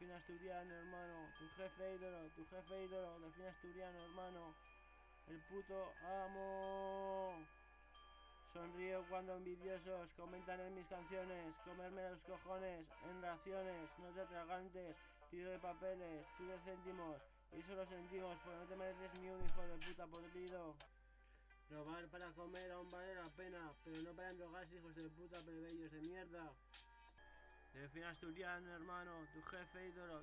Delfín Asturiano, hermano, tu jefe ídolo, Delfín Asturiano, hermano, el puto amo. Sonrío cuando envidiosos comentan en mis canciones, comerme los cojones, en raciones, no te atragantes, tiro de papeles, tú de céntimos, y eso lo sentimos, porque no te mereces ni un hijo de puta podrido. Robar para comer aún vale la pena, pero no para drogarse, hijos de puta plebeyos de mierda. Delfín Asturiano, hermano, tu jefe ídolo,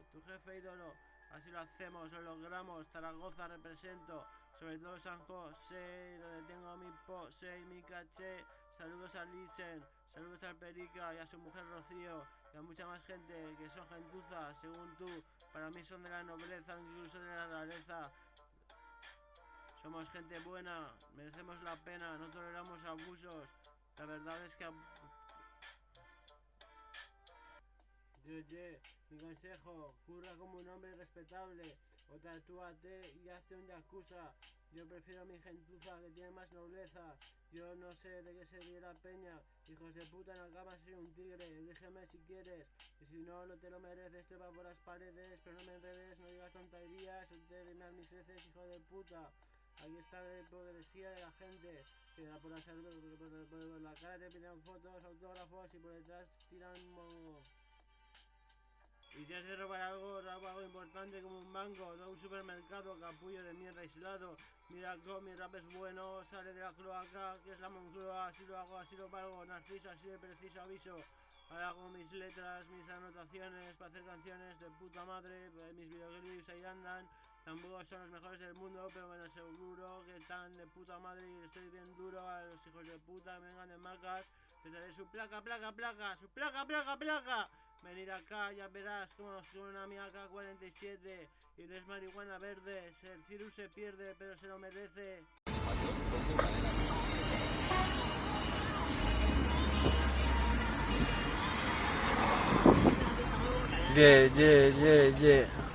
así lo hacemos, lo logramos, Zaragoza represento, sobre todo San José, donde tengo mi pose y mi caché, saludos a Lisen, saludos al Perica y a su mujer Rocío, y a mucha más gente que son gentuza, según tú, para mí son de la nobleza, incluso de la realeza. Somos gente buena, merecemos la pena, no toleramos abusos, la verdad es que... mi consejo, curra como un hombre respetable, o tatúate y hazte un yakuza. Yo prefiero a mi gentuza que tiene más nobleza. Yo no sé de qué se ríe la peña. Hijos de puta, en la cama soy un tigre, elígeme si quieres, y si no, no te lo mereces, trepa por las paredes, pero no me enredes, no digas tonterías, no te rimas mis heces, hijo de puta. Aquí está la hipocresía de la gente, que da por la cara te piden fotos, autógrafos y por detrás tiran mongo. Y si has de robar algo, roba algo importante como un banco, no un supermercado, capullo de mierda aislado. Mira cómo mi rap es bueno, sale de la cloaca, que es la Moncloa, así lo hago, así lo valgo, narciso, así de preciso aviso. Ahora hago mis letras, mis anotaciones, para hacer canciones de puta madre, mis videoclips ahí andan. Tampoco son los mejores del mundo, pero me aseguro que están de puta madre y estoy bien duro a los hijos de puta que vengan de Macas. Les daré su placa, su placa. Venir acá, ya verás cómo suena mi AK-47 y no es marihuana verde. El virus se pierde, pero se lo merece. Yeah.